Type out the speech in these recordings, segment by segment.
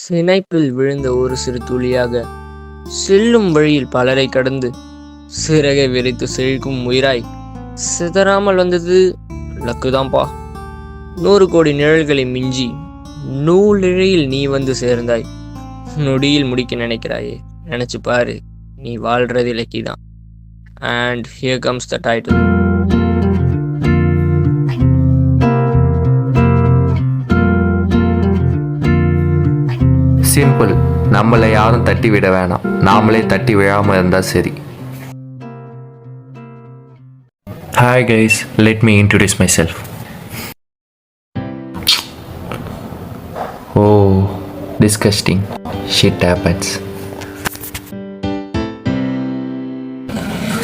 சினைப்பில் விழுந்த ஒரு சிறு துளியாக செல்லும் வழியில் பலரை கடந்து சிறகை விரித்து செழிக்கும் உயிராய் சிதறாமல் வந்தது லக்குதான்பா. 100 கோடி நிழல்களை மிஞ்சி நூலிழையில் நீ வந்து சேர்ந்தாய். நொடியில் முடிக்க நினைக்கிறாயே, நினைச்சு பாரு, நீ வாழ்றது லக்கிதான். And here comes the title. Simple. நம்மளை யாரும் தட்டி விட வேணாம், நாமளே தட்டி விழாமல் இருந்தால் சரி. Hi guys, let me introduce myself. Oh, disgusting. Shit happens.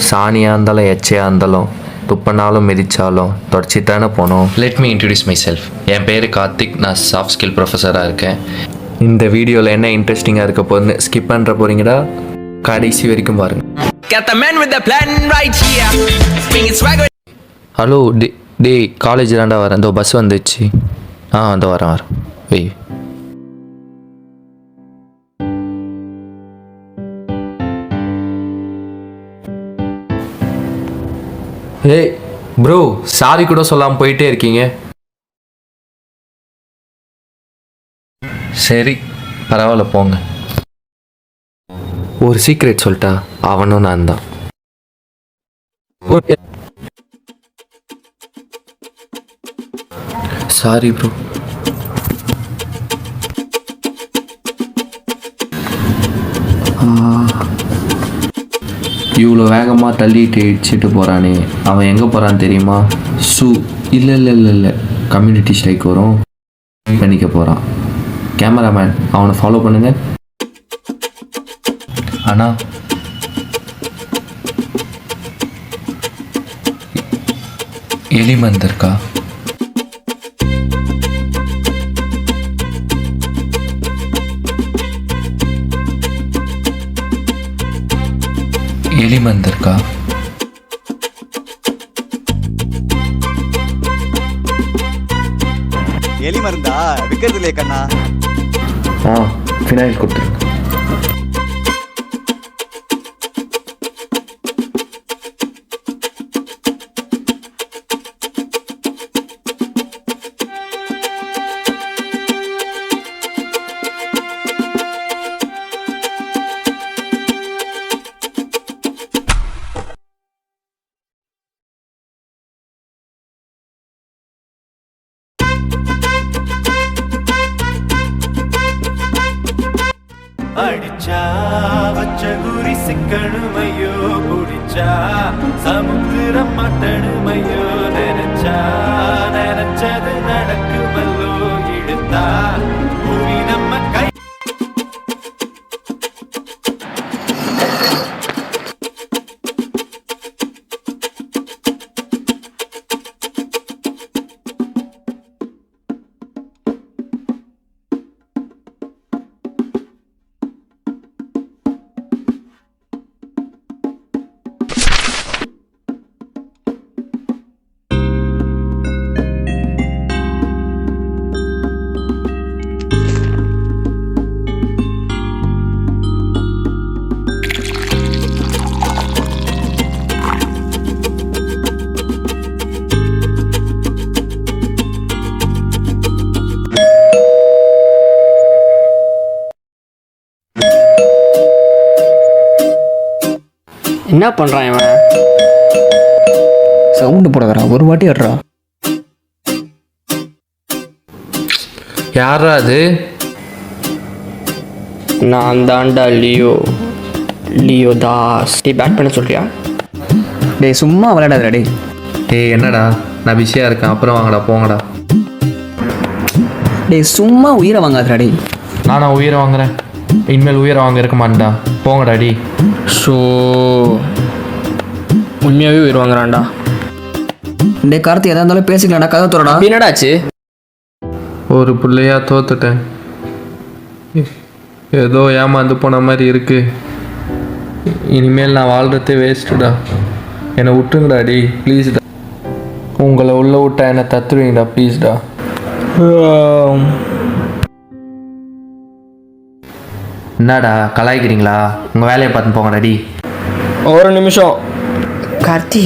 சாணியாக இருந்தாலும் எச்சையாக இருந்தாலும் துப்பனாலும் மிதிச்சாலும் தொடச்சித்தானே போனோம். Let me introduce my myself பேர் கார்த்திக். நான் சாஃப்ட் ஸ்கில் ப்ரொஃபஸராக இருக்கேன். இந்த வீடியோவில் என்ன இன்ட்ரெஸ்டிங்காக இருக்க போகுதுன்னு ஸ்கிப் பண்ணுற போகிறீங்கடா, கடைசி வரைக்கும் பாருங்கள். ஹலோ டே காலேஜ் தாண்டா வரேன். இந்த பஸ் வந்துச்சு. அந்த வரேன் வெய். ஏய் ப்ரோ, சாரி கூட சொல்லாமல் போயிட்டே இருக்கீங்க. சரி பரவாயில்ல போங்க. ஒரு சீக்ரெட் சொல்லிட்டா, அவனும் நான் தான். Sorry bro. இவ்வளோ வேகமாக தள்ளிட்டு இடிச்சிட்டு போகிறானே, அவன் எங்கே போகிறான்னு தெரியுமா? இல்லை கம்யூனிட்டி ஸ்ட்ரைக் வரும், பண்ணிக்க போகிறான். கேமராமேன் அவனை ஃபாலோ பண்ணுங்க. அண்ணா எலிமந்த் இருக்கா? எலிமந்த் இருக்கா? எலி மருந்தா விற்கிறது இல்லையே கண்ணா. ஃபினாயில் கொடுத்துருங்க. அடிச்சா வச்ச குறி சிக்கணுமையோ, குடிச்சா சமுத்திரம் மாட்டணுமையோ, நினைச்சது நடக்குமல்லோ, இழுத்தா பூமி நம்ம கை. என்ன பண்ணுறான் இவன்? சவுண்டு போடுறா, ஒரு வாட்டி ஆடுறா. யாரா அது? நான் தாண்டா லியோ தாஸ். டே பேட் பண்ண சொல்றியா? டேய் சும்மா விளையாடாதடா டேய். டேய் என்னடா, நான் பிஸியாக இருக்கேன், அப்புறம் வாங்கடா போங்கடா. டேய் சும்மா உயிரை வாங்காதடா டேய். நானா உயிரை வாங்குறேன்? இனிமேல் உயிரை வாங்க இருக்க மாட்டா, போங்கடா டி. ஷோ உண்மையாகவே உயிர் வாங்குறான்டா. டேய் கார்த்தி, எதா இருந்தாலும் பேசிக்கலாம்டா, கதை தோறடா. என்னடாச்சு? ஒரு பிள்ளையா தோத்துட்டேன். ஏதோ ஏமாந்து போன மாதிரி இருக்கு. இனிமேல் நான் வாழ்றதே வேஸ்ட்டுடா. என்னை விட்டுங்கடா டி ப்ளீஸ்டா. உங்களை உள்ள விட்டா என்னை தத்துருவீங்கடா ப்ளீஸ்டா. என்னடா கலாய்க்கிறீங்களா? உங்கள் வேலையை பார்த்து போங்க ரெடி. ஒரு நிமிஷம் கார்த்தி,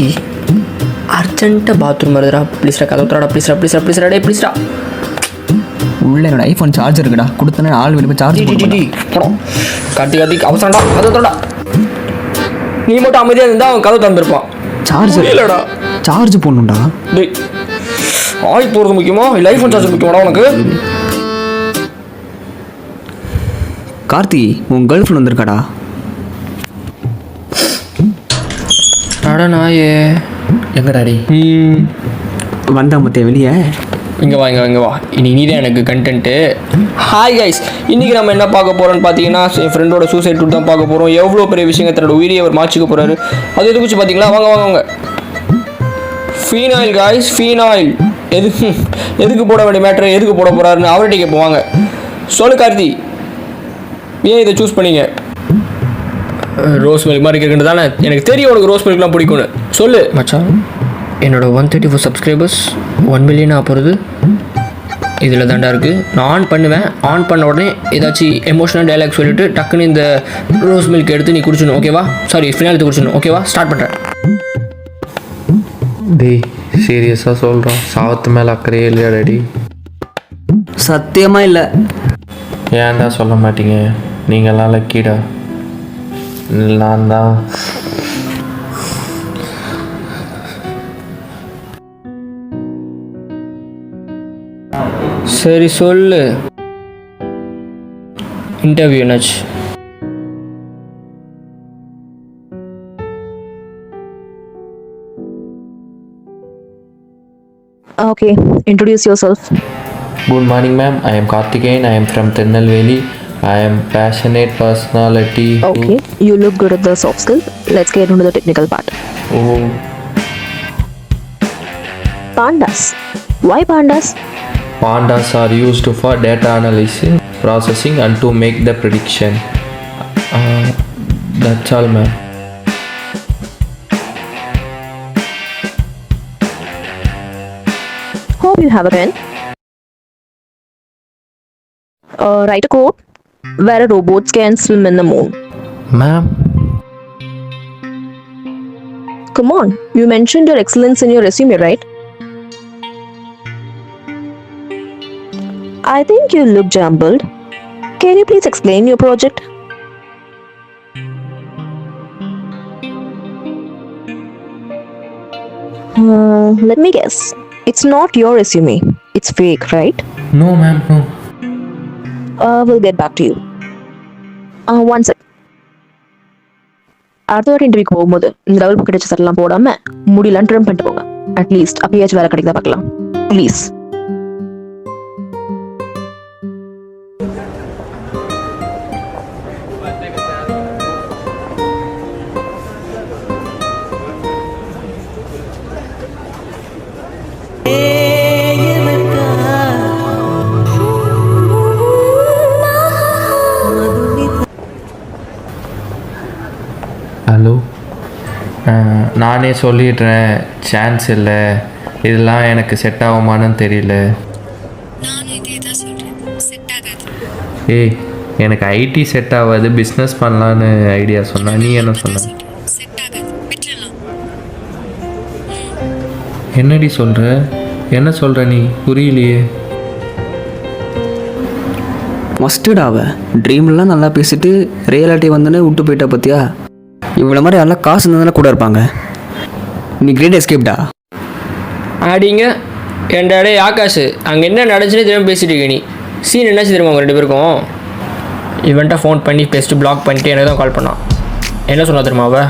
அர்ஜென்ட்டாக பாத்ரூம் வருதுடா. ப்ளீஸ்டா கதவு திறடா. ப்ளீஸ்டா டே ப்ளீஸ்டா. உள்ள என்னோட ஐஃபோன் சார்ஜர் இருக்குடா, கொடுத்தனே ஆள் வெளியே போய் சார்ஜ் போடும். கார்த்தி அவசரம்டா, கதவு திறடா. நீ மட்டும் அமைதியாக இருந்தால் அவன் கதவு திறந்துருப்பான். சார்ஜர் இல்லைடா, சார்ஜ் போடணும்டா. டேய் ஆயில் போடுறது முக்கியமா இல்லை ஐஃபோன் சார்ஜர் முக்கியமாடா உனக்கு? கார்த்தி, உன் கேர்ள் ஃப்ரெண்ட் வந்திருக்காடா. அட நாயே, எங்க டாடி? வந்தா மத்திய வெளியே. இங்கே வா. இனி தான் எனக்கு கண்டென்ட்டு. ஹாய் கைஸ், இன்றைக்கி நம்ம என்ன பார்க்க போகிறோன்னு பார்த்தீங்கன்னா, என் ஃப்ரெண்டோட சூசைட் டூர் தான் பார்க்க போகிறோம். எவ்வளோ பெரிய விஷயங்க தன்னோட உயிரியை அவர் மாற்றிக்க போகிறாரு. அது எது குச்சி பார்த்தீங்களா? வாங்க. ஃபீனாயில் காய்ஸ், ஃபீனாயில் எதுக்கு போட வேண்டிய மேட்ரு, எதுக்கு போட போகிறாருன்னு அவர்கிட்ட கேட்போம். சொல்லு கார்த்தி, ஏன் இதை சூஸ் பண்ணீங்க? ரோஸ் மில்க் மாதிரி கேட்குறது தானே எனக்கு தெரியும், உனக்கு ரோஸ் மில்க்லாம் பிடிக்கும்னு. சொல்லு மச்சான். என்னோட 134 சப்ஸ்கிரைபர்ஸ் 1 மில்லியன் போகிறது இதில் தாண்டா இருக்குது. நான் ஆன் பண்ணுவேன். ஆன் பண்ண உடனே ஏதாச்சும் எமோஷனல் டைலாக் சொல்லிவிட்டு டக்குன்னு இந்த ரோஸ் மில்க் எடுத்து நீ குடிச்சிடணும், ஓகேவா? சாரி, ஃபினால் எடுத்து குடிச்சிடணும், ஓகேவா? ஸ்டார்ட் பண்ணுறேன். டேய் சீரியஸாக சொல்கிறோம், சாவத்து மேலே அக்கறையே இல்லையா டாடி? சத்தியமாக இல்லை. ஏன்டா சொல்ல மாட்டீங்க? நீங்கள்லாம் லக்கீடா. நான் தான். சரி சொல்லு, இன்டர்வியூ என்னாச்சு? Okay, introduce yourself. Good morning ma'am, I am Karthikeyan, I am from Tirunelveli. I am passionate personality. Okay, you look good at the soft skill. Let's get into the technical part. Oh, Pandas. Why pandas? pandas are used for data analysis, processing and to make the prediction. That's all ma'am. Hope you have a pen. Write a quote where a robot can swim in the moon. Ma'am, Come on, you mentioned your excellence in your resume, right? I think you look jumbled. Can you please explain your project? Let me guess. It's not your resume. It's fake, right? no ma'am, no. We'll get back to you. One sec. அடுத்த வாட்டி இன்டர்வியூக்கு போகும்போது இந்த double bucket வச்சு சட்டெல்லாம் போடாம முடியலாம் trim பண்ணிட்டு போங்க. அட்லீஸ்ட் அப்பயாச்சும் வேலை கிடைக்குதா பார்க்கலாம் ப்ளீஸ். ஹலோ, நானே சொல்லிடுறேன், சான்ஸ் இல்லை. இதெல்லாம் எனக்கு செட் ஆகுமான்னு தெரியல. ஏய், எனக்கு ஐடி செட் ஆகாது, பிஸ்னஸ் பண்ணலான்னு ஐடியா சொன்னா. நீ என்ன சொன்ன? என்னடி சொல்கிற? என்ன சொல்கிற நீ? புரியலையே. மஸ்டர்டாவ ட்ரீம்லாம் நல்லா பேசிட்டு ரியாலிட்டி வந்தோடனே விட்டு போயிட்டா பார்த்தியா? இவ்வளோ மாதிரி நல்லா காசு இருந்தால் கூட இருப்பாங்க. நீ கிரேட் எஸ்கேப்டா. ஆடிங்க என் டே ஆகாஷ், அங்கே என்ன நடந்துச்சுன்னே திரும்ப பேசிட்டு இருக்க நீ. சீன் என்னாச்சு தெரியுமா அவங்க 2 பேருக்கும்? இவன்ட்ட ஃபோன் பண்ணி பேசிட்டு பிளாக் பண்ணிட்டு எனக்கு தான் கால் பண்ணான். என்ன சொன்னா தெரியுமா அவ?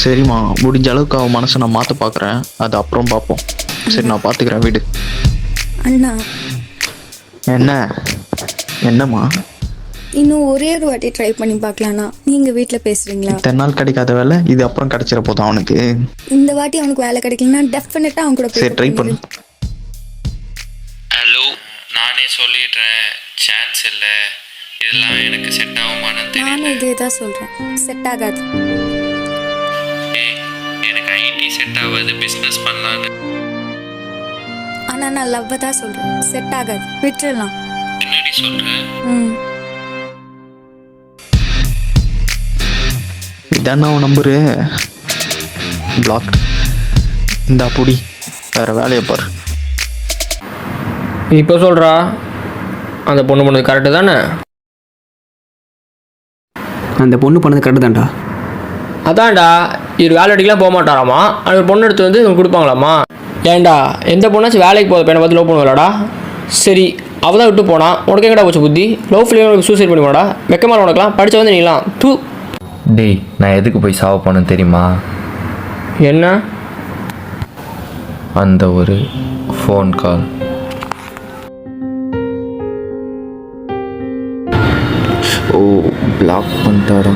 சரிம்மா, முடிஞ்ச அளவுக்கு அவன் மனசை நான் மாற்ற பார்க்குறேன். அது அப்புறம் பார்ப்போம். சரி, நான் பார்த்துக்கிறேன், வீடு. அண்ணா, என்னம்மா? இன்னும் ஒரே ஒரு வாட்டி ட்ரை பண்ணி பார்க்கலாண்ணா. நீங்கள் வீட்டில் பேசுகிறீங்களா? இத்தனை நாள் கிடைக்காத வேலை இது அப்புறம் கிடைச்சிட போதும் அவனுக்கு. இந்த வாட்டி அவனுக்கு வேலை கிடைக்கலன்னா டெஃபினட்டாக அவன் கூட சரி, ட்ரை பண்ணு. ஹலோ, நானே சொல்லிடுறேன், சான்ஸ் இல்லை. இதெல்லாம் எனக்கு செட் ஆகுமான்னு தெரியல. நானும் இதே தான் சொல்கிறேன், செட் ஆகாது. ஏய், எனக்கு ஐடி செட் ஆகாது, பிஸ்னஸ் பண்ணலான்னு. ஆனால் நான் லவ்வை தான் சொல்கிறேன், செட் ஆகாது, விட்டுடலாம். என்னடி சொல்ற? ம். இதான அவன் நம்பரு. பிளாக். இந்தா பொடி, வேற வேலையை பாரு. இப்போ சொல்கிறா அந்த பொண்ணு பண்ணது கரெக்டு தானே? அந்த பொண்ணு பண்ணது கரெக்டு தான்டா. அதான்டா, இவர் வேலை வெட்டிக்கெலாம் போக மாட்டாராமா. அது ஒரு பொண்ணு எடுத்து வந்து இவங்க கொடுப்பாங்களாமா. ஏன்டா எந்த பொண்ணாச்சும் வேலைக்கு போகிற பையனை பார்த்து லவ் பண்ணுவாளாடா? சரி அவள் தான் விட்டு போனா, உனக்கு எங்கடா போச்சு புத்தி? லவ் ஃபெயிலியர் சூசைட் பண்ணி போடா. வெக்கமாக உனக்கலாம் படித்த வந்து நீலாம் தூ. டேய், நான் எதுக்கு போய் சாவ போனேன்னு தெரியுமா? என்ன? அந்த ஒரு ஃபோன் கால். ஓ, பிளாக் பண்ணிட்டாரா?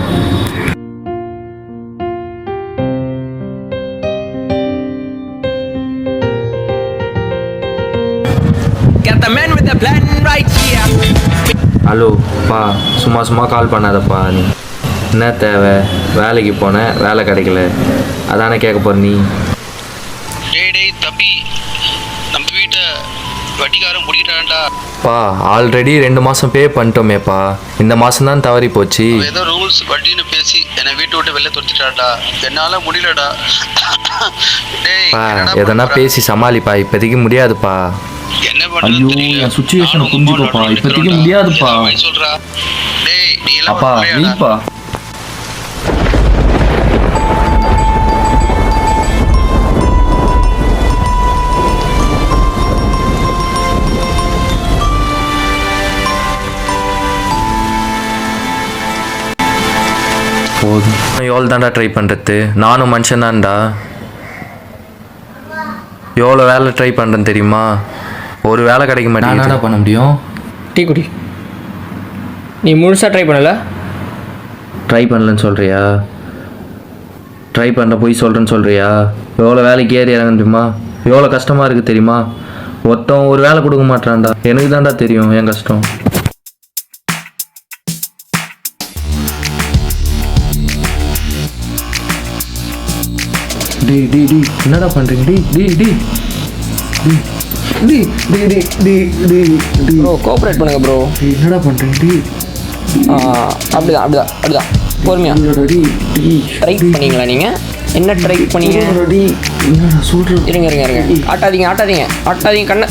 ஹலோ பா, சும்மா சும்மா கால் பண்ணாதப்பா. நீ என்ன தேவை? வேலைக்கு போனேன், வேலை கிடைக்கல, அதானே கேட்க போற நீ? டேய் தம்பி, நம்ம வீட்டை வட்டிக்காரன் முடிக்கிட்டான்டா. பா, ஆல்ரெடி 2 மாதம் பே பண்ணிட்டோமேப்பா. இந்த மாதம் தான் தவறி போச்சு. ஏதோ ரூல்ஸ் வட்டின்னு பேசி என்னை வீட்டை விட்டு வெளில துரத்திட்டான்டா. என்னால முடியலடா. டேய் பா, என்னடா எதனா பண்ற? பேசி சமாளிப்பா. இப்போதைக்கு முடியாதுப்பா. என்ன பண்றதுன்னு தெரியல. என் சுச்சுவேஷனை நானும் புரிஞ்சுக்கோப்பா. ரொம்ப இப்போதைக்கு நடக்கிறேன்டா. முடியாதுப்பா. ஏதாவது வழி சொல்றா. டேய் நீ எல்லாம் அப்பா, ஒரு பிள்ளையாடா? வெயிப்பா. போதும், எவ்வளோ தான்டா ட்ரை பண்ணுறது? நானும் மனுஷன் தான்டா. எவ்வளோ வேலை ட்ரை பண்ணுறேன்னு தெரியுமா? ஒரு வேலை கிடைக்க மாட்டேங்குது. என்னடா பண்ண முடியும்? டீ குடி. நீ முழுசாக ட்ரை பண்ணல? ட்ரை பண்ணலன்னு சொல்கிறியா? ட்ரை பண்ண போய் சொல்கிறேன்னு சொல்கிறியா? எவ்வளோ வேலைக்கு ஏறி இறங்க தெரியுமா? எவ்வளோ கஷ்டமாக இருக்குது தெரியுமா? ஒருத்தன் ஒரு வேலை கொடுக்க மாட்டான்டா. எனக்கு தான்டா தெரியும் என் கஷ்டம். டேய் டேய் டேய், என்னடா பண்ணுறீங்க? டேய் டேய் டேய் டேய் டேய் டேய் டேய் டேய் டேய் ப்ரோ கோஆப்ரேட் பண்ணுங்க ப்ரோ. டேய், என்னடா பண்ணுறீங்க? டேய் அப்படிதான் பொறுமையா டேய் டேய் ட்ரை பண்ணீங்களா நீங்கள்? என்ன ட்ரை பண்ணீங்க? டேய், என்னடா சொல்கிறேன்? இருங்க ஆட்டாதீங்க கண்ணை.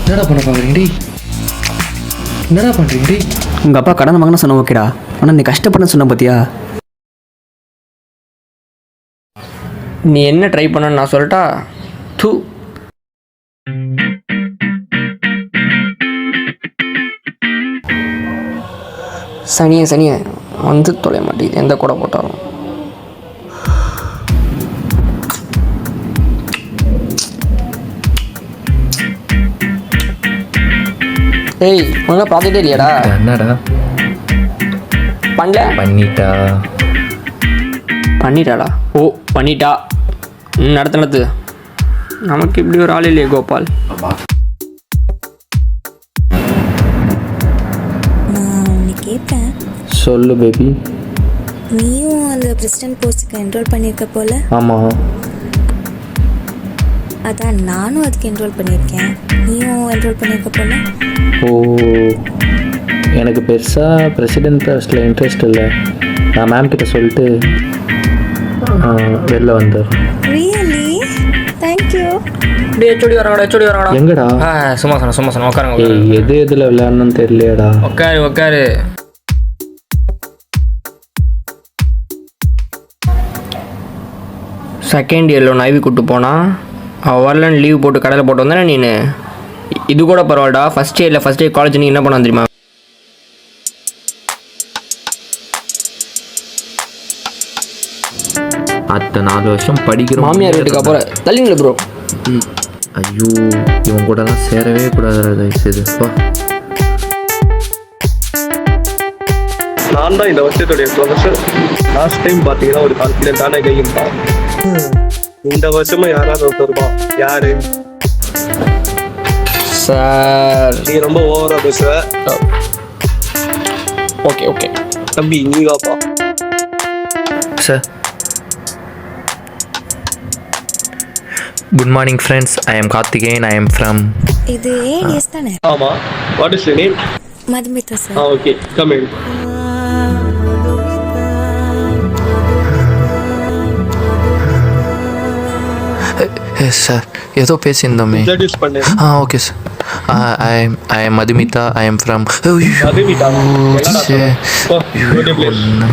என்னடா பண்ண பார்க்குறீங்க? டேய், என்னடா பண்ணுறீங்க? டேய், உங்கள் அப்பா கடன் வாங்கினா சொன்ன ஓகேடா, ஆனால் நீ கஷ்டப்பட சொன்ன பார்த்தியா? நீ என்ன ட்ரை பண்ணன்னு நான் சொல்லட்டா? தூ. சனிய வந்து தொலைய மாட்டேங்குது எந்த கூட போட்டாலும். ஏய் ஒழுங்கா பார்த்துட்டே இல்லையாடா? என்னடா பண்ணல? பண்ணிட்டாடா. ஓ பண்ணிட்டா. நடத்து. நமக்கு இப்படி ஒரு ஆள் இல்லையே கோபால். நான் உன்னை கேட்பேன், சொல்லு பேபி. நீயும் அந்த பிரசிடென்ட் போஸ்ட்டுக்கு என்ரோல் பண்ணியிருக்க போல. ஆமாம். அதான் நானும் அதுக்கு என்ரோல் பண்ணியிருக்கேன், நீயும் என்ரோல் பண்ணியிருக்க போல. ஓ, எனக்கு பெருசாக பிரசிடென்ட் போஸ்ட்டில் இன்ட்ரெஸ்ட் இல்லை. நான் மேம் கிட்ட சொல்லிட்டு வெளில வந்தேன். ரியலி? தேங்க்யூ. டே ஹெச்ஓடி வராங்கடா. எங்கடா? சும்மா சொன்ன உட்காருங்க. ஏய், எதில் விளையாடணும்னு தெரியலையாடா. உட்காரு. செகண்ட் இயரில் ஒன்று ஐவி கூப்பிட்டு போனால் அவள் வரலன்னு லீவ் போட்டு கடையில் போட்டு வந்தானே நீ. இது கூட பரவாயில்லடா. ஃபஸ்ட் இயர் காலேஜ் நீ என்ன பண்ண தெரியுமா? அத்தை 4 வருஷம் படிக்கிறோம். மாமியார் வீட்டுக்கு அப்புறம் தள்ளிங்களே ப்ரோ. ஐயோ, இவன் கூடலாம் சேரவே கூடாதுடா தயவுசெய்துப்பா. நான் தான் இந்த வருஷத்துடைய ப்ரொஃபஸர். லாஸ்ட் டைம் பார்த்தீங்கன்னா ஒரு கான்ஃபிடென்ட்டான கையும் தான். இந்த வருஷமும் யாராவது ஒருத்தருமா? யாரு? சார் நீ ரொம்ப ஓவரா பேசுற. ஓகே தம்பி நீ வாப்பா. Sir good morning friends, I am Karthikeyan. I am from இது ஏடிஎஸ் தானே? ஆமா. What is your name? Madhumitha sir. Okay, come in. Sir ஏதோ பேசியிருந்தோமே. இன்ட்ரோ듀ce பண்ணு. Okay sir. I am Madhumitha. I am from Madhumitha.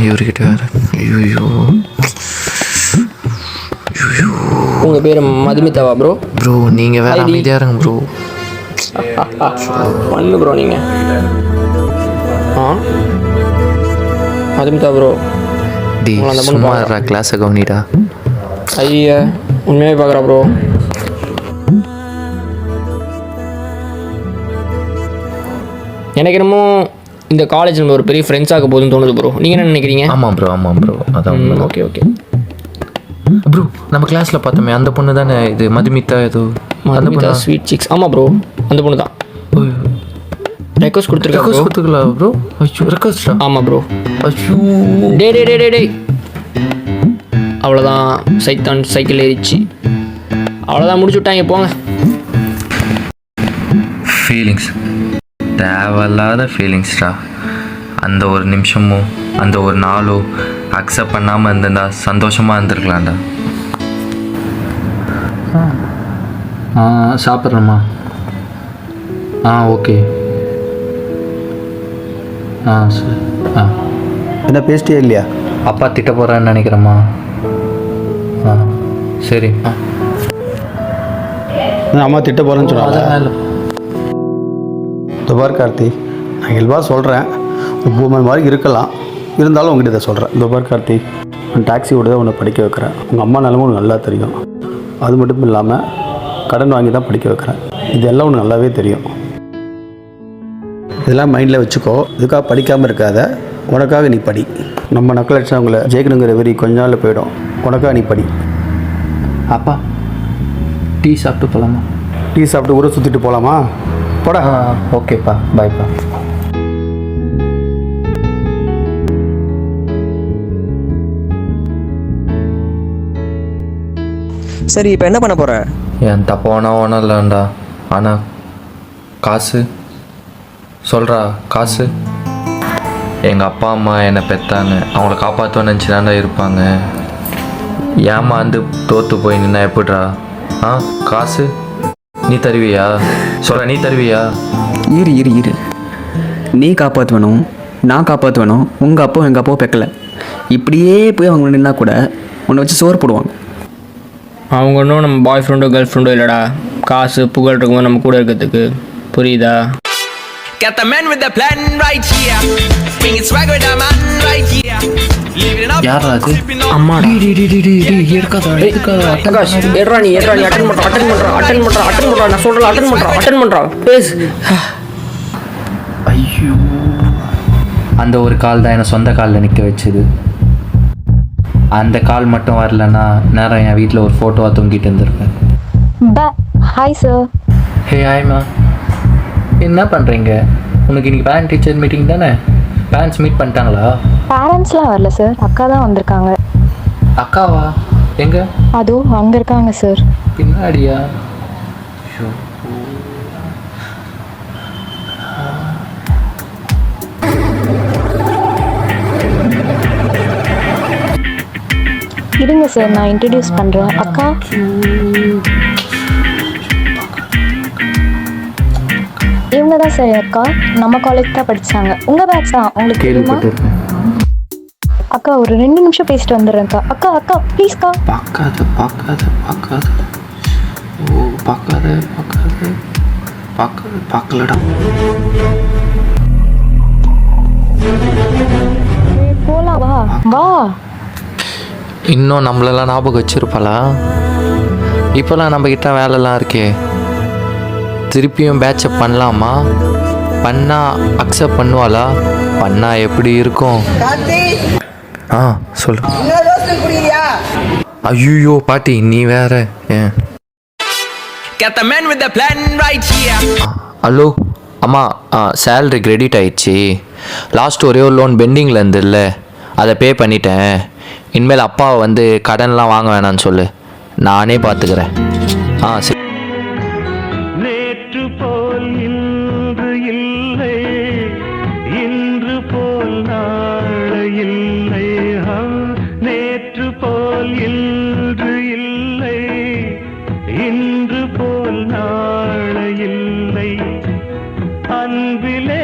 இவர்கிட்ட வேறு. ஐயோ உங்கள் பேர் மதுமிதாவா ப்ரோ? ப்ரோ நீங்கள் வேறு அமைதியாக இருங்க ப்ரோ. பண்ணு ப்ரோ நீங்கள். மதுமிதா ப்ரோ டி சும்மா கிளாஸை கவனிடா. ஐயா உண்மையாக பார்க்குறா ப்ரோ. எனக்கு என்னமோ இந்த காலேஜ் நம்ம ஒரு பெரிய ஃப்ரெண்ட்ஸ் ஆக போதுன்னு தோணுது ப்ரோ. நீங்கள் என்ன நினைக்கிறீங்க? ஆமாம் ப்ரோ அதான். ஓகே ஓகே ப்ரோ நம்ம கிளாஸில் பார்த்தோமே அந்த பொண்ணு தானே இது மதுமிதா ஏதோ? Madhumitha sweet six. ஆமாம் ப்ரோ அந்த பொண்ணு தான். ரெக்வஸ்ட் கொடுத்துருக்கா ப்ரோ? ஐயோ ரெக்வஸ்டா? ஆமாம் ப்ரோ. ஐயோ டே அவ்வளோதான். சைத்தான் சைக்கிள் ஏறிச்சு. அவ்வளோதான், முடிச்சு விட்டாங்க. போங்க. ஃபீலிங்ஸ் தேவையில்லாத ஃபீலிங்ஸ்டா. அந்த ஒரு நிமிஷமோ அந்த ஒரு நாளோ அக்செப்ட் பண்ணாமல் இருந்திருந்தா சந்தோஷமாக இருந்திருக்கலாம்டா. சாப்பிட்றேம்மா. ஓகே. சரி. என்ன பேசிட்டே இல்லையா? அப்பா திட்ட போகிறான்னு நினைக்கிறேம்மா. சரி. அம்மா திட்ட போகிறேன்னு சொன்னாங்க. அதெல்லாம் இல்லை. துபார் கார்த்தி, நான் இயல்பாக சொல்கிறேன், ஒரு பூமன் மாதிரி இருக்கலாம், இருந்தாலும் உங்ககிட்ட இதை சொல்கிறேன். துபார் கார்த்தி, நான் டாக்ஸி ஓட தான் உன்னை படிக்க வைக்கிறேன். உங்கள் அம்மா நிலமும் உனக்கு நல்லா தெரியும். அது மட்டும் இல்லாமல் கடன் வாங்கி தான் படிக்க வைக்கிறேன். இதெல்லாம் உனக்கு நல்லாவே தெரியும். இதெல்லாம் மைண்டில் வச்சுக்கோ. இதுக்காக படிக்காமல் இருக்காத. உனக்காக நீ படி. நம்ம நக்கல் அடிச்சவங்களை ஜெயிக்கணுங்கிற வெறி கொஞ்ச நாளில் போயிடும். உனக்காக நீ படி. அப்பா டீ சாப்பிட்டு போகலாமா? டீ சாப்பிட்டு ஊரை சுற்றிட்டு போகலாமா? போடா. ஓகேப்பா, பாய்ப்பா. சரி இப்போ என்ன பண்ண போகிற? என் தப்பானா ஒன்றும் இல்லைண்டா. ஆனால் காசு சொல்கிறா. காசு எங்கள் அப்பா அம்மா என்னை பெற்றாங்க. அவங்கள காப்பாற்றுவோன்னு நினச்சி தாண்டா இருப்பாங்க. ஏமாந்து தோற்று போய் நின்னா எப்படிடா? காசு நீ தருவியா? சொல்கிற நீ தருவியா? இரு நீ காப்பாற்றுவேணும், நான் காப்பாற்றுவேணும். உங்கள் அப்பா எங்கள் அப்பாவும் பெக்கலை. இப்படியே போய் அவங்க நின்னா கூட உன்னை வச்சு சோறு போடுவாங்க. அவங்க ஒன்றும் நம்ம பாய் ஃப்ரெண்டோ கேர்ள் ஃப்ரெண்டோ இல்லைடா. காசு புகழ் இருக்கும்போது நம்ம கூட இருக்கிறதுக்கு. புரியுதா? Got the man with the plan right here. Bringing swag with the man right here. Living up. யாரா அது? அம்மாடா. எடுக்காதா. ஆகாஷ் ஏறா நீ அட்டன் பண்ணுறா. நான் சொல்கிறேன் அட்டன் பண்ணுறா. பேசு. ஐயோ அந்த ஒரு கால் தான் என்னை சொந்த காலில் நிற்க வச்சுது. அந்த கால் மட்டும் வரலன்னா நேரம் என் வீட்டில் ஒரு ஃபோட்டோவாக தொங்கிட்டு இருந்திருப்பேன். Hi sir. ஹே ஹாய்மா, என்ன பண்ணுறீங்க? உனக்கு இன்னைக்கு பேரண்ட் டீச்சர் மீட்டிங் தானே? பேரண்ட்ஸ் மீட் பண்ணிட்டாங்களா? பேரண்ட்ஸ்லாம் வரல சார், அக்கா தான் வந்திருக்காங்க. அக்காவா? எங்க? அதோ அங்கே இருக்காங்க சார். பின்னாடியா? இருங்க சார், நான் இன்ட்ரடியூஸ் பண்ணுறேன். அக்கா இவங்க தான் சார் அக்கா. நம்ம காலேஜ் தான் படித்தாங்க. உங்கள் பேட்ச் தான். உங்களுக்கு தெரியுமா? அக்கா ஒரு 2 நிமிஷம் பேசிட்டு வந்துடுறேன்க்கா. அக்கா ப்ளீஸ்க்கா. பார்க்கலடா. போலாம் வா. இன்னும் நம்மளெல்லாம் ஞாபகம் வச்சிருப்பாளா? இப்போலாம் நம்மக்கிட்ட வேலைலாம் இருக்கே. திருப்பியும் பேட்சை பண்ணலாமா? பண்ணால் அக்செப்ட் பண்ணுவாளா? பண்ணால் எப்படி இருக்கும்? சொல்லு. ஐயோ பாட்டி நீ வேற. Got the man with the plan right here. Hello அம்மா, சேலரி கிரெடிட் ஆயிடுச்சு. லாஸ்ட் ஒரே ஒரு லோன் பெண்டிங்கில் இருந்துல்ல, அதை பே பண்ணிட்டேன். இனிமேல் அப்பாவை வந்து கடன்லாம் வாங்க வேணான்னு சொல்லு, நானே பார்த்துக்கிறேன். சரி. நேற்று போல் இன்று இல்லை, இன்று போல் நாளை இல்லை. நேற்று போல் இன்று இல்லை, இன்று போல் நாளை இல்லை. அன்பிலே